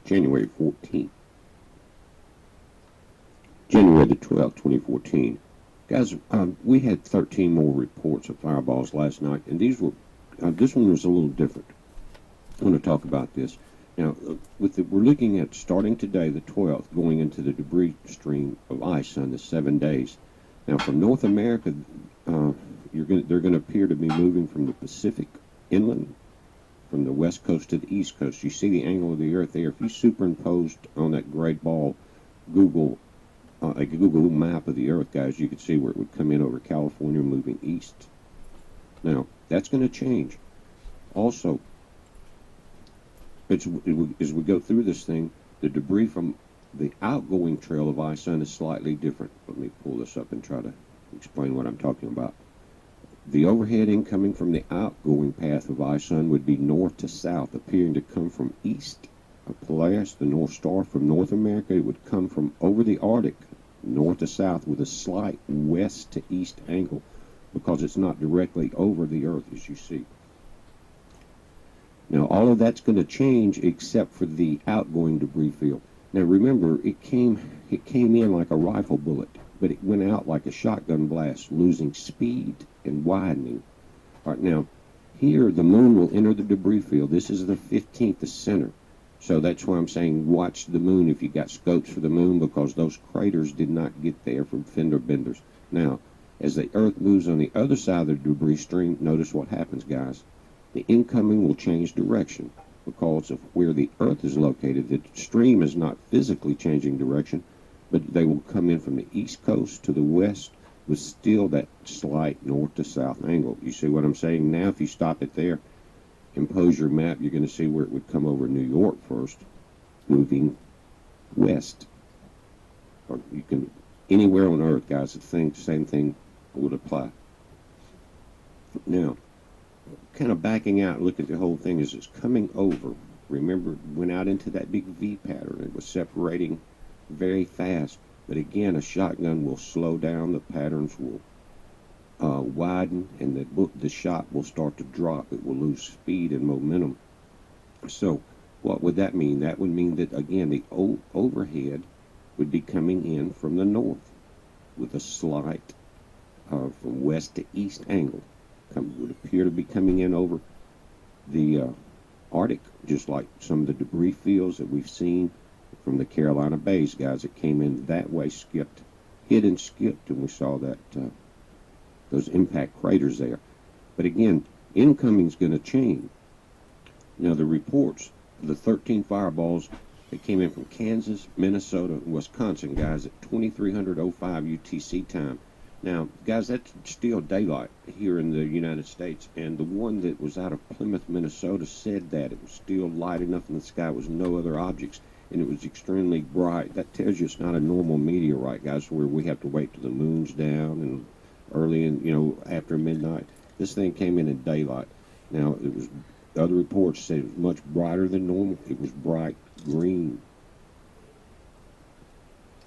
January 14th. January the 12th, 2014. Guys, we had 13 more reports of fireballs last night, and these were, this one was a little different. I want to talk about this. Now, we're looking at starting today, the 12th, going into the debris stream of ice on the 7 days. Now, from North America, they're going to appear to be moving from the Pacific inland, from the west coast to the east coast. You see the angle of the Earth there. If you superimposed on that great ball a Google map of the Earth, guys, you could see where it would come in over California, moving east. Now, that's going to change. Also, as we go through this thing, the debris from the outgoing trail of Isun is slightly different. Let me pull this up and try to explain what I'm talking about. The overhead incoming from the outgoing path of Isun would be north to south, appearing to come from east of Polaris, the North Star. From North America, it would come from over the Arctic, north to south, with a slight west to east angle, because it's not directly over the Earth, as you see. Now, all of that's going to change except for the outgoing debris field. Now, remember, it came in like a rifle bullet, but it went out like a shotgun blast, losing speed and widening. All right, now, here the moon will enter the debris field. This is the 15th, the center. So that's why I'm saying watch the moon if you got scopes for the moon, because those craters did not get there from fender benders. Now, as the Earth moves on the other side of the debris stream, notice what happens, guys. The incoming will change direction because of where the Earth is located. The stream is not physically changing direction, but they will come in from the east coast to the west with still that slight north to south angle. You see what I'm saying? Now, if you stop it there, impose your map, you're going to see where it would come over New York first, moving west. Or you can, anywhere on Earth, guys, the same thing would apply. Now, kind of backing out, look at the whole thing as it's coming over. Remember, it went out into that big V pattern. It was separating very fast. But again, a shotgun will slow down. The patterns will widen, and the shot will start to drop. It will lose speed and momentum. So what would that mean? That would mean that, again, the overhead would be coming in from the north with a slight from west to east angle. Would appear to be coming in over the Arctic, just like some of the debris fields that we've seen from the Carolina Bays, guys. It came in that way, hit and skipped, and we saw that those impact craters there. But again, incoming's going to change. Now, the reports, the 13 fireballs that came in from Kansas, Minnesota, and Wisconsin, guys, at 23:05 UTC time. Now, guys, that's still daylight here in the United States, and the one that was out of Plymouth, Minnesota, said that it was still light enough in the sky, was no other objects, and it was extremely bright. That tells you it's not a normal meteorite, guys, where we have to wait till the moon's down and early in, after midnight. This thing came in daylight. Now, other reports said it was much brighter than normal. It was bright green.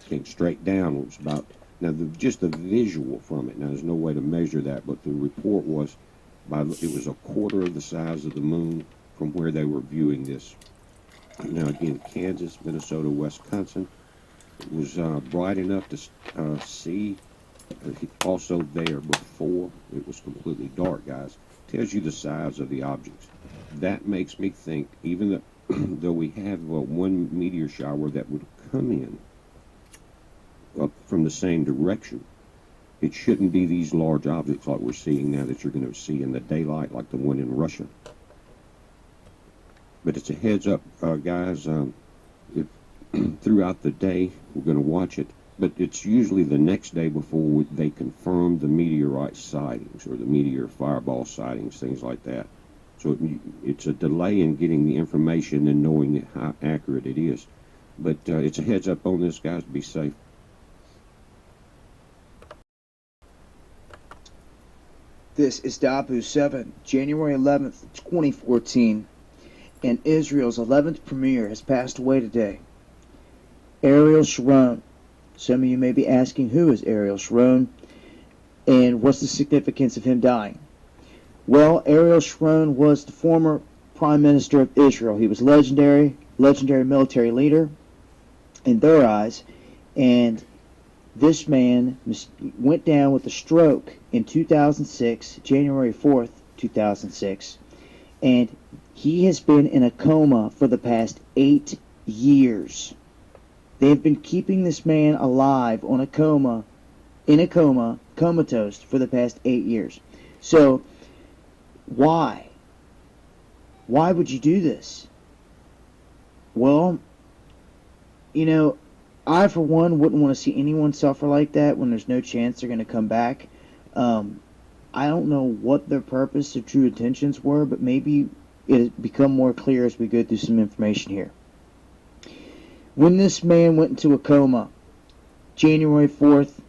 Came straight down. It was about... Now, just the visual from it, now there's no way to measure that, but the report was, it was a quarter of the size of the moon from where they were viewing this. Now, again, Kansas, Minnesota, Wisconsin, it was bright enough to see. Also there before it was completely dark, guys. Tells you the size of the objects. That makes me think, even though we have one meteor shower that would come in up from the same direction, it shouldn't be these large objects like we're seeing now that you're going to see in the daylight, like the one in Russia. But it's a heads up, guys. Throughout the day, we're going to watch it, but it's usually the next day before they confirm the meteorite sightings or the meteor fireball sightings, things like that. So it's a delay in getting the information and knowing how accurate it is. But it's a heads up on this, guys. Be safe. This is Dabu 7, January 11th, 2014, and Israel's 11th premier has passed away today. Ariel Sharon. Some of you may be asking, who is Ariel Sharon? And what's the significance of him dying? Well, Ariel Sharon was the former Prime Minister of Israel. He was legendary military leader in their eyes, and this man went down with a stroke in 2006, January 4th, 2006, and he has been in a coma for the past 8 years. They have been keeping this man alive in a coma, comatose, for the past 8 years. So, why? Why would you do this? Well, you know, I, for one, wouldn't want to see anyone suffer like that when there's no chance they're going to come back. I don't know what their purpose or true intentions were, but maybe it'll become more clear as we go through some information here. When this man went into a coma, January 4th,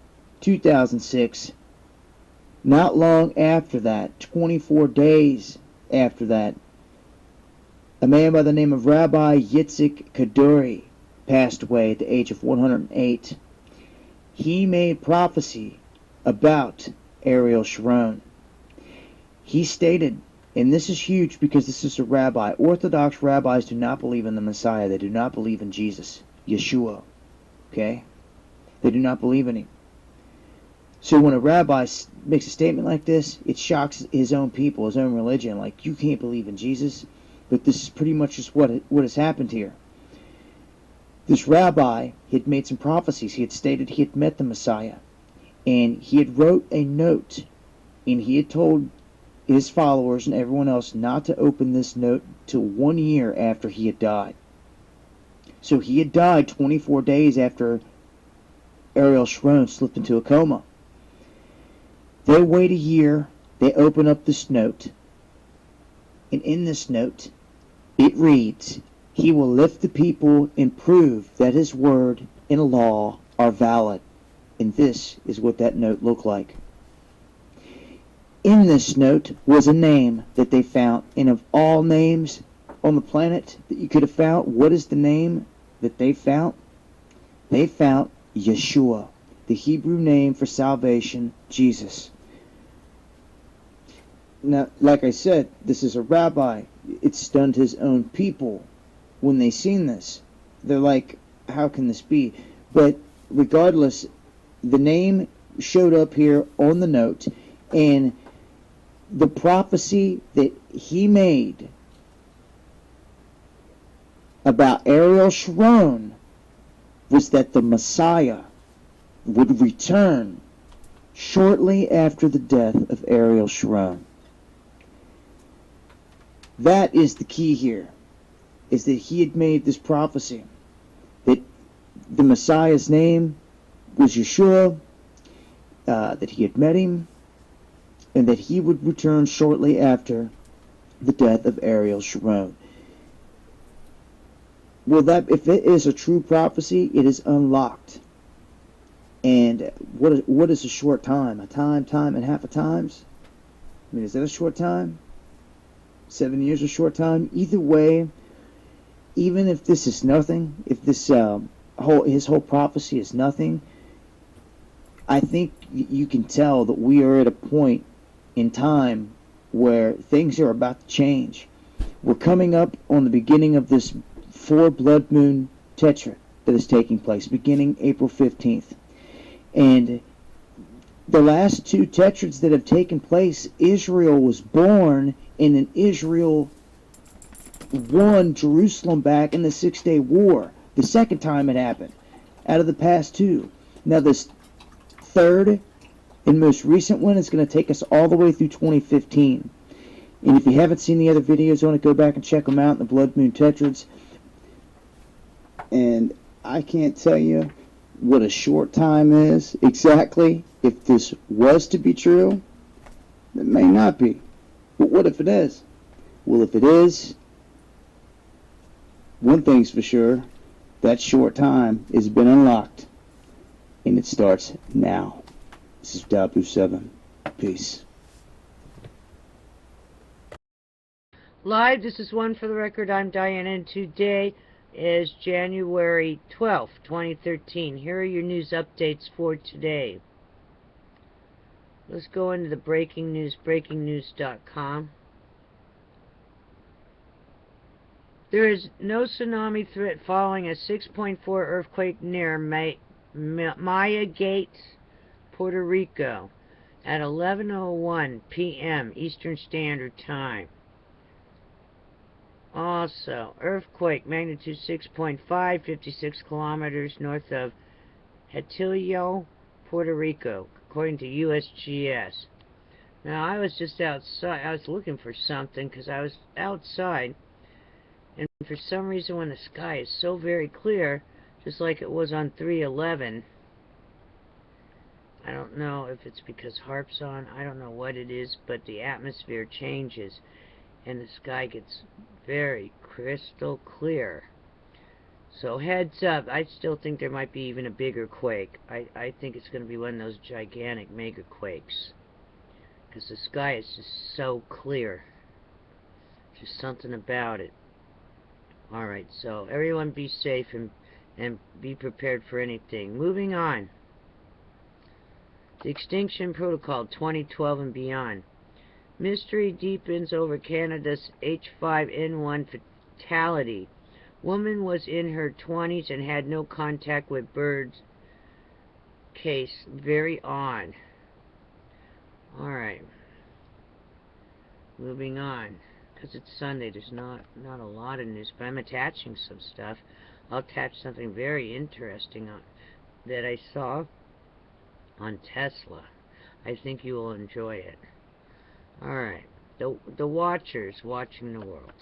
2006, not long after that, 24 days after that, a man by the name of Rabbi Yitzhak Kaduri passed away at the age of 108. He made prophecy about Ariel Sharon. He stated, and this is huge because this is a rabbi. Orthodox rabbis do not believe in the Messiah. They do not believe in Jesus, Yeshua. Okay? They do not believe in him. So when a rabbi makes a statement like this, it shocks his own people, his own religion. Like, you can't believe in Jesus. But this is pretty much just what has happened here. This rabbi had made some prophecies. He had stated he had met the Messiah. And he had wrote a note. And he had told his followers and everyone else not to open this note till 1 year after he had died. So he had died 24 days after Ariel Sharon slipped into a coma. They wait a year. They open up this note. And in this note, it reads, "He will lift the people and prove that his word and law are valid." And this is what that note looked like. In this note was a name that they found. And of all names on the planet that you could have found, what is the name that they found? They found Yeshua, the Hebrew name for salvation, Jesus. Now, like I said, this is a rabbi. It stunned his own people when they seen this. They're like, how can this be? But regardless, the name showed up here on the note, and the prophecy that he made about Ariel Sharon was that the Messiah would return shortly after the death of Ariel Sharon. That is the key here, is that he had made this prophecy that the Messiah's name was Yeshua, that he had met him, and that he would return shortly after the death of Ariel Sharon. Well, that, if it is a true prophecy, it is unlocked. And what is a short time? A time, and half a times? I mean, is that a short time? 7 years a short time? Either way, even if this is nothing, if this his whole prophecy is nothing, I think you can tell that we are at a point in time where things are about to change. We're coming up on the beginning of this 4 blood moon tetra that is taking place, beginning April 15th. And the last 2 tetrads that have taken place, Israel was born, and then Israel won Jerusalem back in the 6-day war. The second time it happened, out of the past 2. Now this third and most recent one is going to take us all the way through 2015. And if you haven't seen the other videos on it, go back and check them out in the Blood Moon Tetrads. And I can't tell you what a short time is exactly. If this was to be true, it may not be. But what if it is? Well, if it is, one thing's for sure, that short time has been unlocked. And it starts now. This is Dabu 7. Peace. Live, this is One for the Record. I'm Diana, and today is January 12th, 2013. Here are your news updates for today. Let's go into the breaking news, breakingnews.com. There is no tsunami threat following a 6.4 earthquake near Maya Gate, Puerto Rico, at 11:01 p.m. Eastern Standard Time. Also, earthquake magnitude 6.5, 56 kilometers north of Hatillo, Puerto Rico, according to USGS. Now, I was just outside. I was looking for something because I was outside. And for some reason, when the sky is so very clear, just like it was on 3/11, I don't know if it's because HAARP's on, I don't know what it is, but the atmosphere changes and the sky gets very crystal clear. So heads up, I still think there might be even a bigger quake. I think it's going to be one of those gigantic mega quakes, because the sky is just so clear. Just something about it. Alright, so everyone be safe and be prepared for anything. Moving on. The Extinction Protocol 2012 and beyond. Mystery deepens over Canada's H5N1 fatality. Woman was in her 20s and had no contact with birds. Case very odd. Alright. Moving on. Because it's Sunday, there's not a lot of news, but I'm attaching some stuff. I'll attach something very interesting that I saw on Tesla. I think you will enjoy it. Alright, the Watchers watching the world.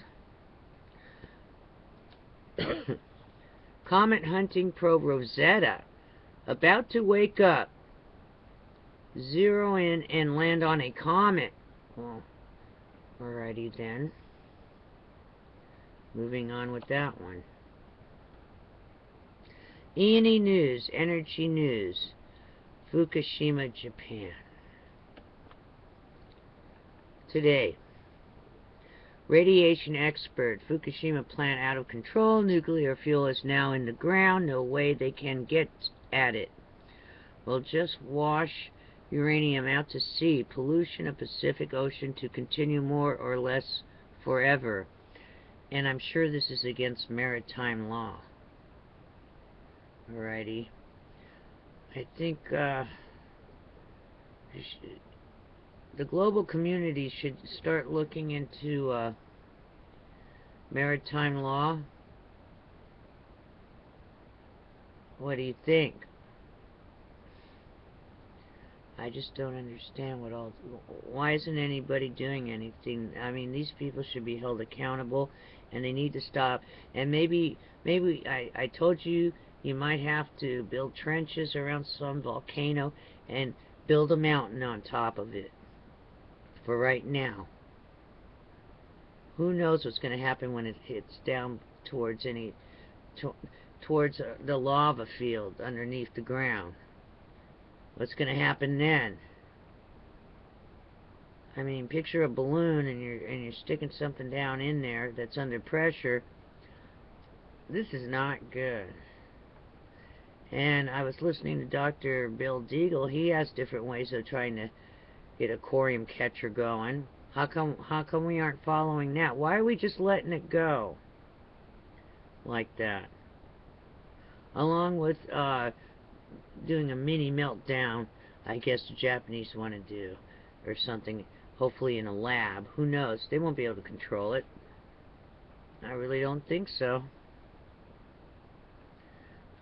Comet hunting probe Rosetta about to wake up, zero in and land on a comet. Well, alrighty then. Moving on with that one. E&E News, Energy News, Fukushima, Japan. Today, radiation expert, Fukushima plant out of control, nuclear fuel is now in the ground, no way they can get at it. We'll just wash uranium out to sea, pollution of Pacific Ocean to continue more or less forever. And I'm sure this is against maritime law. Alrighty. I think the global community should start looking into maritime law. What do you think? I just don't understand why isn't anybody doing anything? I mean, these people should be held accountable, and they need to stop. And maybe I told you, you might have to build trenches around some volcano and build a mountain on top of it. For right now. Who knows what's going to happen when it hits down towards towards the lava field underneath the ground. What's going to happen then? I mean, picture a balloon and you're sticking something down in there that's under pressure. This is not good. And I was listening to Dr. Bill Deagle. He has different ways of trying to get a corium catcher going. How come we aren't following that? Why are we just letting it go like that? Along with doing a mini meltdown, I guess the Japanese want to do, or something, hopefully in a lab. Who knows? They won't be able to control it. I really don't think so.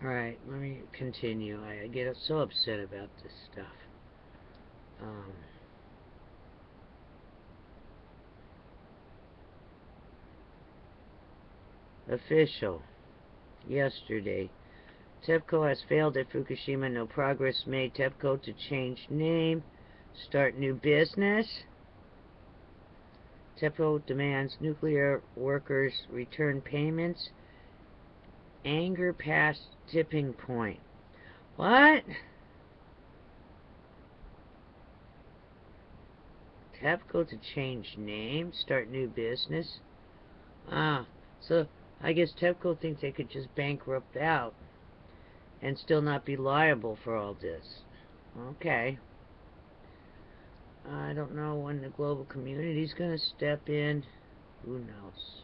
Alright, let me continue. I get so upset about this stuff. Official. Yesterday. TEPCO has failed at Fukushima. No progress made. TEPCO to change name. Start new business. TEPCO demands nuclear workers return payments. Anger past tipping point. What? TEPCO to change name. Start new business. So I guess TEPCO thinks they could just bankrupt out and still not be liable for all this. Okay. I don't know when the global community's going to step in. Who knows?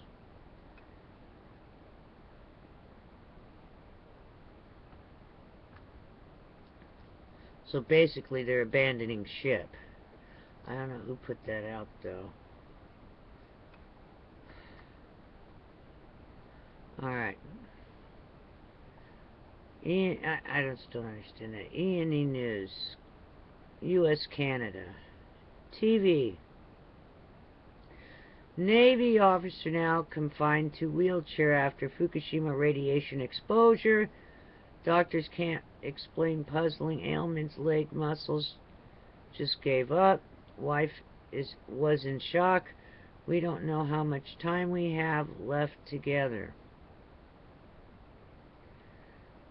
So basically, they're abandoning ship. I don't know who put that out, though. Alright. I still don't understand that. E&E News. U.S. Canada. TV. Navy officer now confined to wheelchair after Fukushima radiation exposure. Doctors can't explain puzzling ailments. Leg muscles just gave up. Wife was in shock. We don't know how much time we have left together.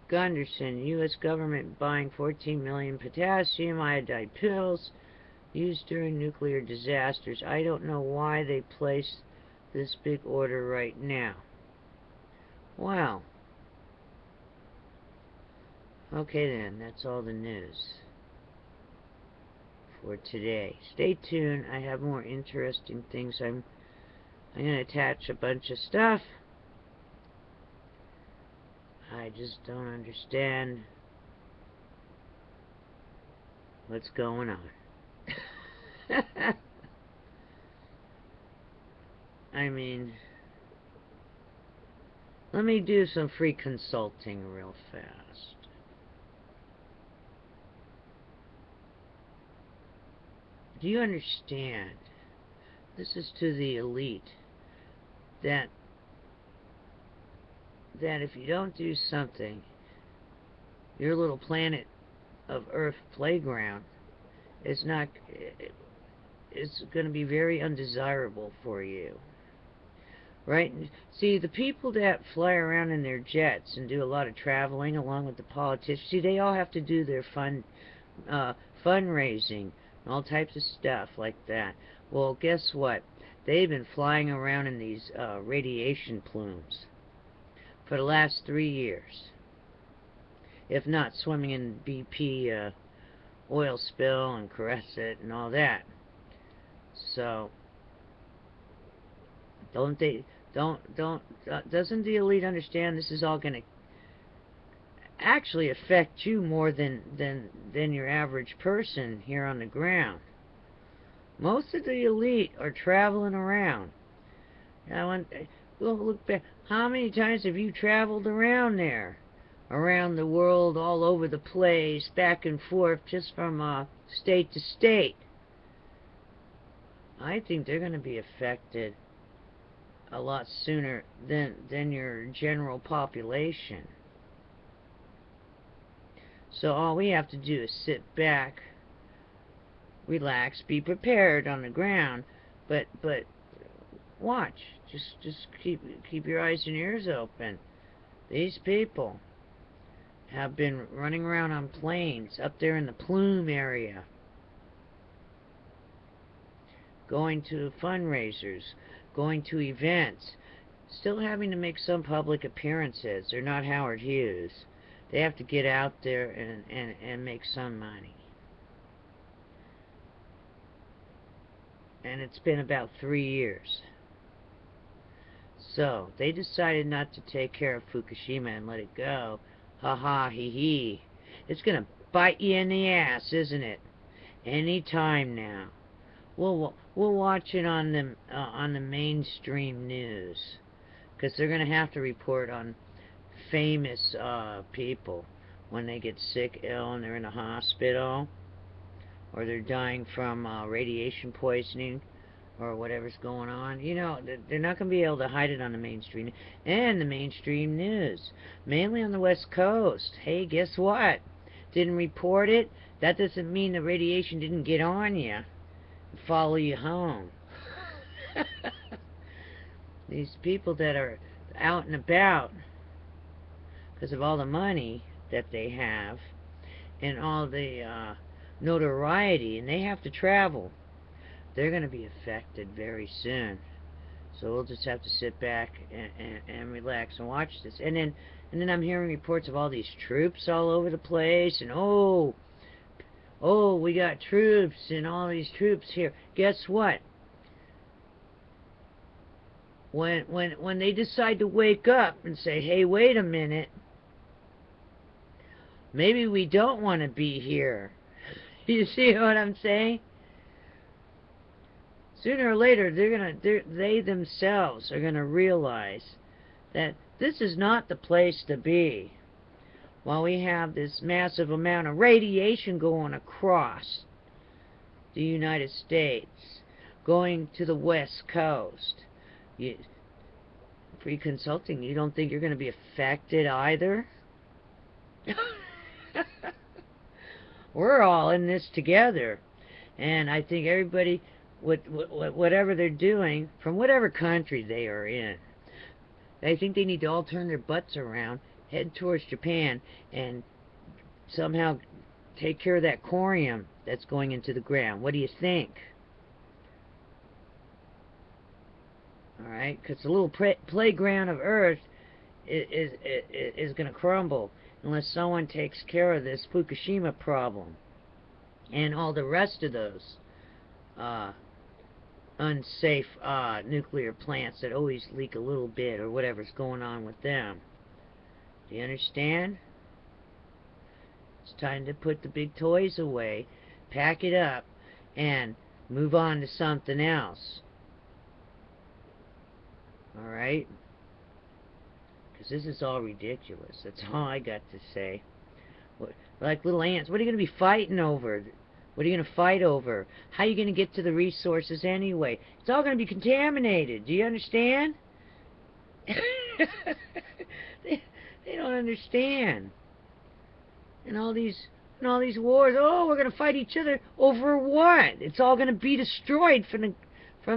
Gunderson, U.S. government buying 14 million potassium iodide pills used during nuclear disasters. I don't know why they placed this big order right now. Wow. Okay then, that's all the news for today. Stay tuned. I have more interesting things. I'm going to attach a bunch of stuff. I just don't understand what's going on. I mean, let me do some free consulting real fast. Do you understand? This is to the elite. That if you don't do something, your little planet of Earth playground is going to be very undesirable for you. Right? See, the people that fly around in their jets and do a lot of traveling along with the politicians, see, they all have to do their fundraising and all types of stuff like that. Well, guess what? They've been flying around in these radiation plumes for the last 3 years. If not, swimming in BP oil spill and caress it and all that. So, doesn't the elite understand this is all going to actually affect you more than your average person here on the ground? Most of the elite are traveling around. Look back. How many times have you traveled around there? Around the world, all over the place, back and forth, just from state to state. I think they're going to be affected a lot sooner than your general population. So all we have to do is sit back, relax, be prepared on the ground, but watch. Just keep your eyes and ears open. These people have been running around on planes up there in the plume area, going to fundraisers, going to events, still having to make some public appearances. They're not Howard Hughes. They have to get out there and make some money. And it's been about 3 years. So, they decided not to take care of Fukushima and let it go. Ha ha, hee hee. It's going to bite you in the ass, isn't it? Any time now. We'll watch it on the mainstream news, because they're going to have to report on famous people when they get sick, ill, and they're in a hospital, or they're dying from radiation poisoning, or whatever's going on. You know, they're not going to be able to hide it on the mainstream and the mainstream news, mainly on the West Coast. Hey, guess what? Didn't report it. That doesn't mean the radiation didn't get on you and follow you home. These people that are out and about because of all the money that they have and all the notoriety, and they have to travel, they're going to be affected very soon. So we'll just have to sit back and relax and watch this. And then I'm hearing reports of all these troops all over the place, and oh, oh, we got troops and all these troops here. Guess what? When they decide to wake up and say, hey, wait a minute, maybe we don't want to be here. You see what I'm saying? Sooner or later, they themselves are gonna realize that this is not the place to be. While we have this massive amount of radiation going across the United States, going to the West Coast. Free consulting, you don't think you're going to be affected either? We're all in this together. And I think everybody, whatever they're doing, from whatever country they are in, I think they need to all turn their butts around, head towards Japan, and somehow take care of that corium that's going into the ground. What do you think? Alright, because the little playground of Earth is going to crumble unless someone takes care of this Fukushima problem and all the rest of those unsafe nuclear plants that always leak a little bit or whatever's going on with them. Do you understand? It's time to put the big toys away, pack it up, and move on to something else. Alright? Because this is all ridiculous. That's all I got to say. Like little ants, what are you going to be fighting over? What are you going to fight over? How are you going to get to the resources anyway? It's all going to be contaminated. Do you understand? They don't understand. And all these wars, oh, we're going to fight each other over what? It's all going to be destroyed from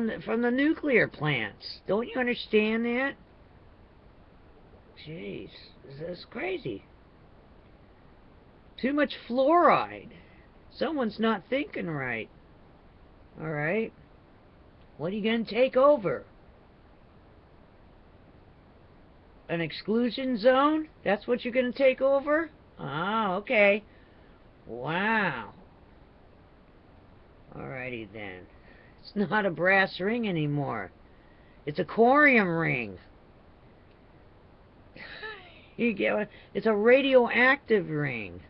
the nuclear plants. Don't you understand that? Jeez, this is crazy. Too much fluoride. Someone's not thinking right. Alright? What are you going to take over? An exclusion zone? That's what you're going to take over? Ah, okay. Wow. Alrighty then. It's not a brass ring anymore. It's a corium ring. You get it? It's a radioactive ring.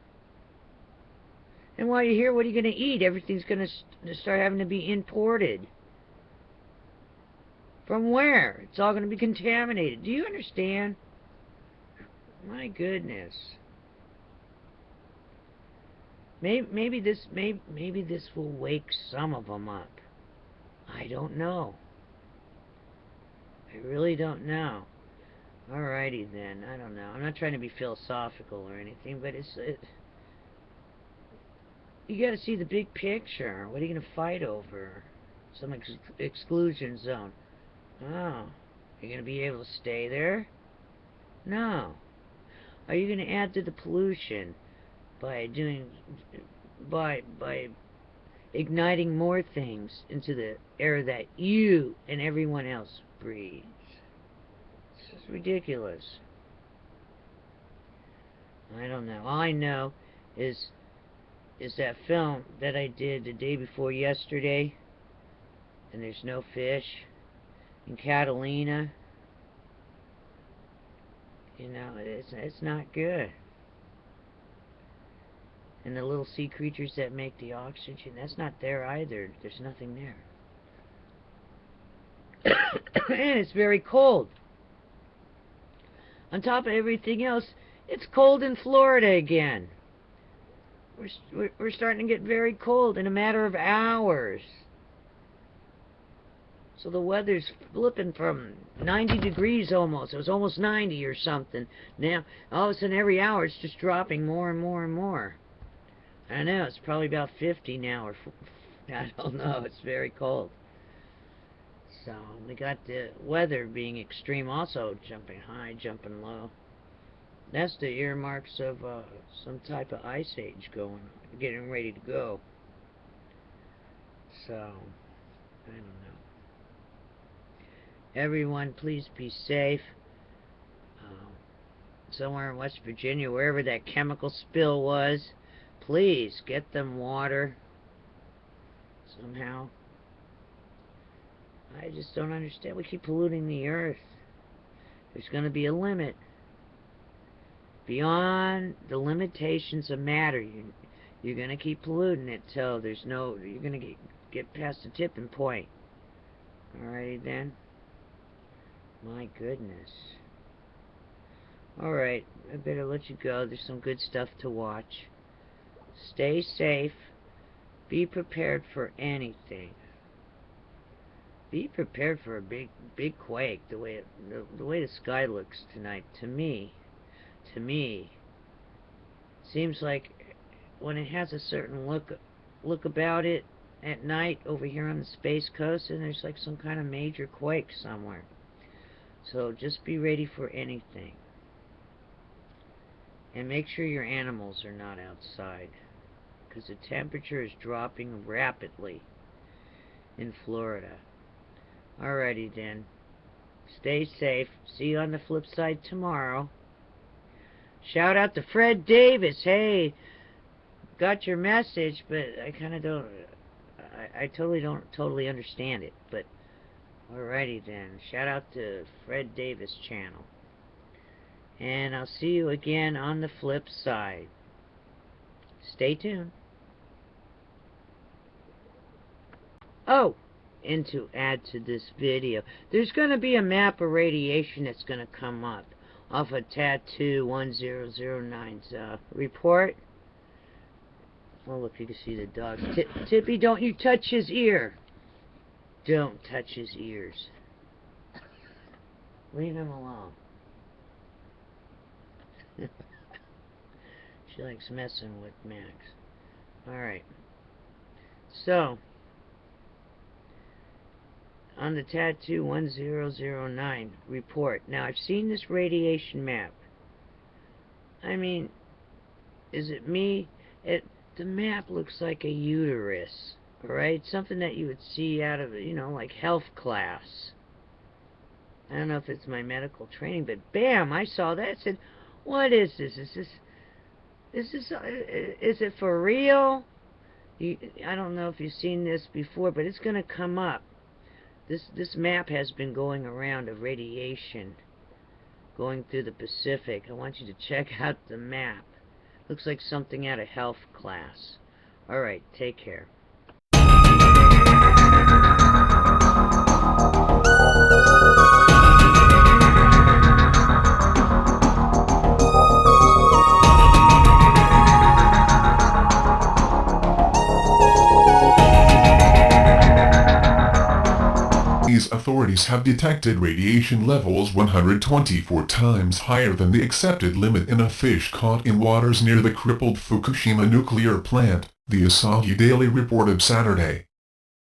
And while you're here, what are you going to eat? Everything's going to start having to be imported. From where? It's all going to be contaminated. Do you understand? My goodness. Maybe this will wake some of them up. I don't know. I really don't know. Alrighty then. I don't know. I'm not trying to be philosophical or anything, but you got to see the big picture. What are you going to fight over? Some exclusion zone. Oh, you're going to be able to stay there? No. Are you going to add to the pollution by igniting more things into the air that you and everyone else breathes? This is ridiculous. I don't know. All I know is that film that I did the day before yesterday, and there's no fish in Catalina. You know, it's not good. And the little sea creatures that make the oxygen, that's not there either. There's nothing there. And it's very cold. On top of everything else, it's cold in Florida again. We're starting to get very cold in a matter of hours. So the weather's flipping from 90 degrees almost. It was almost 90 or something. Now, all of a sudden, every hour it's just dropping more and more and more. I know, it's probably about 50 now, or I don't know. It's very cold. So, we got the weather being extreme also, jumping high, jumping low. That's the earmarks of some type of ice age getting ready to go. So, I don't know. Everyone, please be safe. Somewhere in West Virginia, wherever that chemical spill was, Please, get them water. Somehow. I just don't understand. We keep polluting the earth. There's going to be a limit. Beyond the limitations of matter, you're going to keep polluting it till there's no... You're going to get past the tipping point. Alrighty then. My goodness. Alright, I better let you go. There's some good stuff to watch. Stay safe. Be prepared for anything. Be prepared for a big quake. The way the sky looks tonight, to me, seems like when it has a certain look about it at night over here on the Space Coast, and there's like some kind of major quake somewhere. So just be ready for anything. And make sure your animals are not outside, because the temperature is dropping rapidly in Florida. Alrighty then. Stay safe. See you on the flip side tomorrow. Shout out to Fred Davis. Hey, got your message, but I kind of don't... I don't totally understand it, but alrighty then. Shout out to Fred Davis channel. And I'll see you again on the flip side. Stay tuned. Oh, and to add to this video, there's going to be a map of radiation that's going to come up off of Tattoo 1009's report. Oh, look, you can see the dog. Tippy, don't you touch his ear. Don't touch his ears. Leave him alone. She likes messing with Max. Alright. So, on the Tattoo 1009 report. Now, I've seen this radiation map. I mean, is it me? The map looks like a uterus. Alright? Something that you would see out of, like health class. I don't know if it's my medical training, but bam, I saw that. I said, what is this? Is it for real? I don't know if you've seen this before, but it's going to come up. This map has been going around of radiation going through the Pacific. I want you to check out the map. Looks like something out of health class. Alright, take care. Authorities have detected radiation levels 124 times higher than the accepted limit in a fish caught in waters near the crippled Fukushima nuclear plant, the Asahi Daily reported Saturday.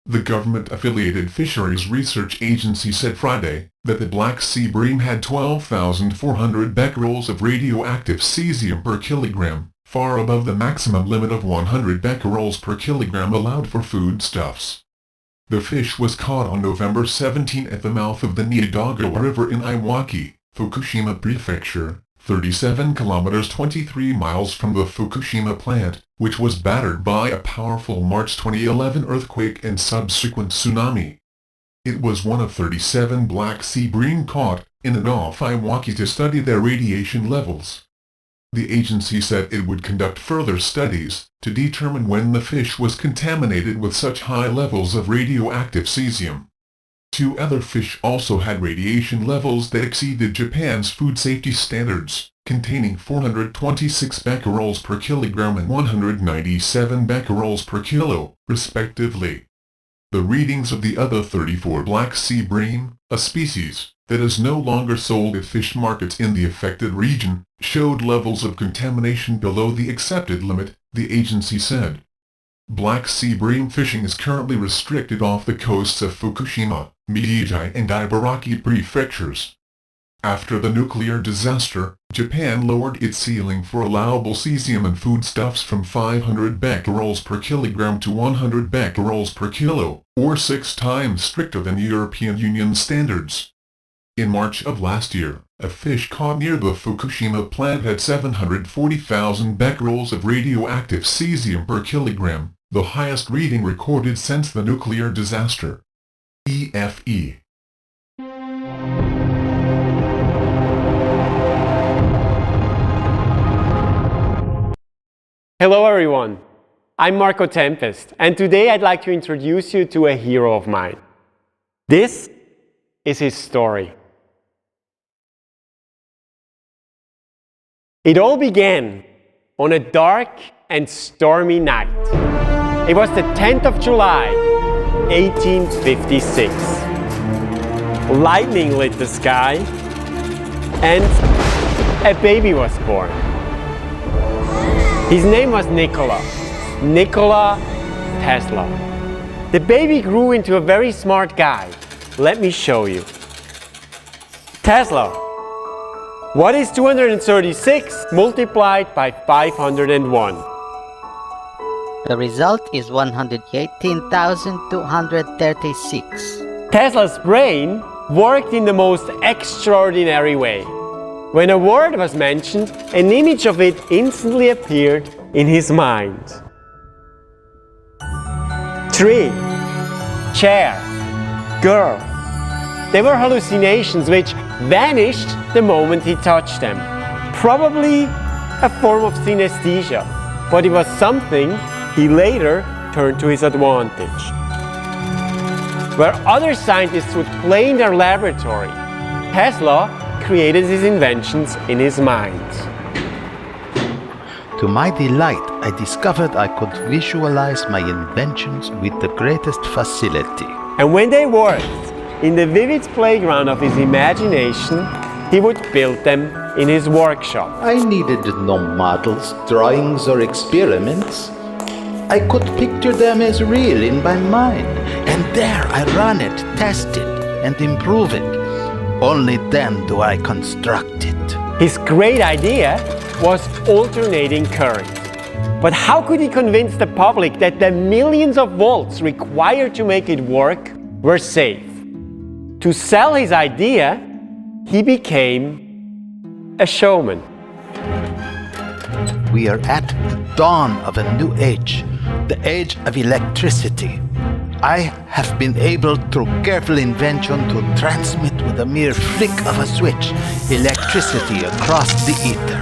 The government-affiliated Fisheries Research Agency said Friday that the Black Sea bream had 12,400 becquerels of radioactive cesium per kilogram, far above the maximum limit of 100 becquerels per kilogram allowed for foodstuffs. The fish was caught on November 17 at the mouth of the Niigata River in Iwaki, Fukushima Prefecture, 37 kilometers 23 miles from the Fukushima plant, which was battered by a powerful March 2011 earthquake and subsequent tsunami. It was one of 37 Black Sea bream caught in and off Iwaki to study their radiation levels. The agency said it would conduct further studies to determine when the fish was contaminated with such high levels of radioactive cesium. 2 other fish also had radiation levels that exceeded Japan's food safety standards, containing 426 becquerels per kilogram and 197 becquerels per kilo, respectively. The readings of the other 34 Black Sea bream, a species that is no longer sold at fish markets in the affected region, showed levels of contamination below the accepted limit, the agency said. Black Sea bream fishing is currently restricted off the coasts of Fukushima, Miyagi and Ibaraki prefectures. After the nuclear disaster, Japan lowered its ceiling for allowable cesium in foodstuffs from 500 becquerels per kilogram to 100 becquerels per kilo, or 6 times stricter than European Union standards. In March of last year, a fish caught near the Fukushima plant had 740,000 becquerels of radioactive cesium per kilogram, the highest reading recorded since the nuclear disaster. EFE. Hello everyone, I'm Marco Tempest, and today I'd like to introduce you to a hero of mine. This is his story. It all began on a dark and stormy night. It was the 10th of July, 1856. Lightning lit the sky, and a baby was born. His name was Nikola Tesla. The baby grew into a very smart guy. Let me show you. Tesla, what is 236 multiplied by 501? The result is 118,236. Tesla's brain worked in the most extraordinary way. When a word was mentioned, an image of it instantly appeared in his mind. Tree, chair, girl. They were hallucinations which vanished the moment he touched them. Probably a form of synesthesia, but it was something he later turned to his advantage. Where other scientists would play in their laboratory, Tesla created his inventions in his mind. To my delight, I discovered I could visualize my inventions with the greatest facility. And when they worked in the vivid playground of his imagination, he would build them in his workshop. I needed no models, drawings, or experiments. I could picture them as real in my mind, and there I run it, test it, and improve it. Only then do I construct it. His great idea was alternating current. But how could he convince the public that the millions of volts required to make it work were safe? To sell his idea, he became a showman. We are at the dawn of a new age, the age of electricity. I have been able, through careful invention, to transmit with a mere flick of a switch electricity across the ether.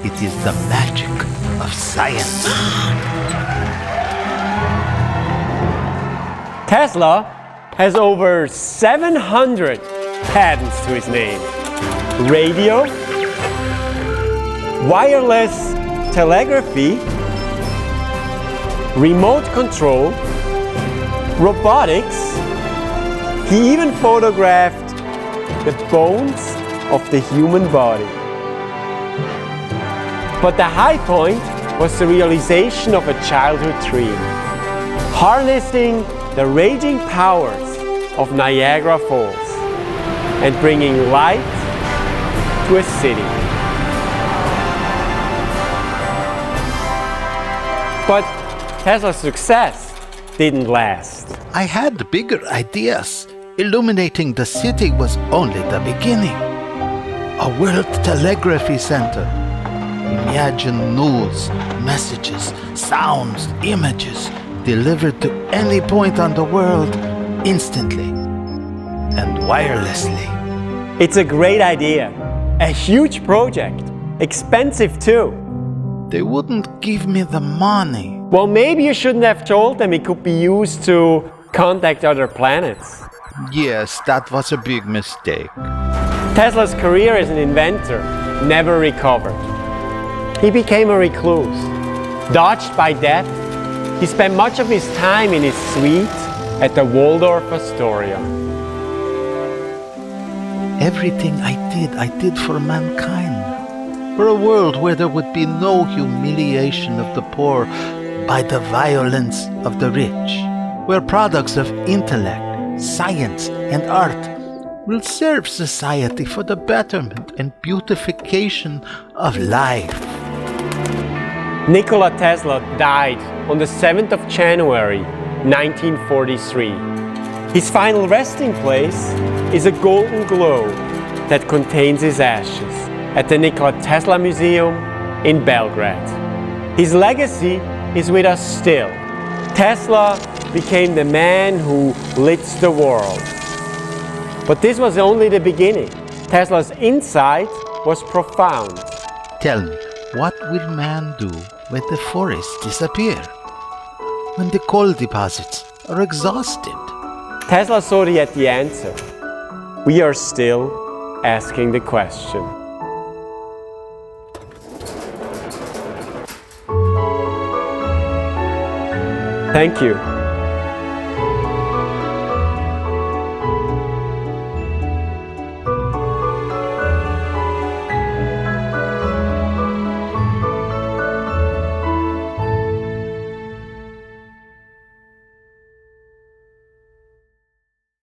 It is the magic of science. Tesla has over 700 patents to his name. Radio, wireless telegraphy, remote control, robotics. He even photographed the bones of the human body. But the high point was the realization of a childhood dream, harnessing the raging powers of Niagara Falls and bringing light to a city. But Tesla's success didn't last. I had bigger ideas. Illuminating the city was only the beginning. A world telegraphy center. Imagine news, messages, sounds, images delivered to any point on the world instantly and wirelessly. It's a great idea. A huge project. Expensive too. They wouldn't give me the money. Well, maybe you shouldn't have told them it could be used to contact other planets. Yes, that was a big mistake. Tesla's career as an inventor never recovered. He became a recluse. Dodged by death, he spent much of his time in his suite at the Waldorf Astoria. Everything I did for mankind. For a world where there would be no humiliation of the poor by the violence of the rich. Where products of intellect, science, and art will serve society for the betterment and beautification of life. Nikola Tesla died on the 7th of January, 1943. His final resting place is a golden globe that contains his ashes at the Nikola Tesla Museum in Belgrade. His legacy is with us still. Tesla became the man who lit the world. But this was only the beginning. Tesla's insight was profound. Tell me, what will man do when the forests disappear? When the coal deposits are exhausted? Tesla's already at the answer. We are still asking the question. Thank you.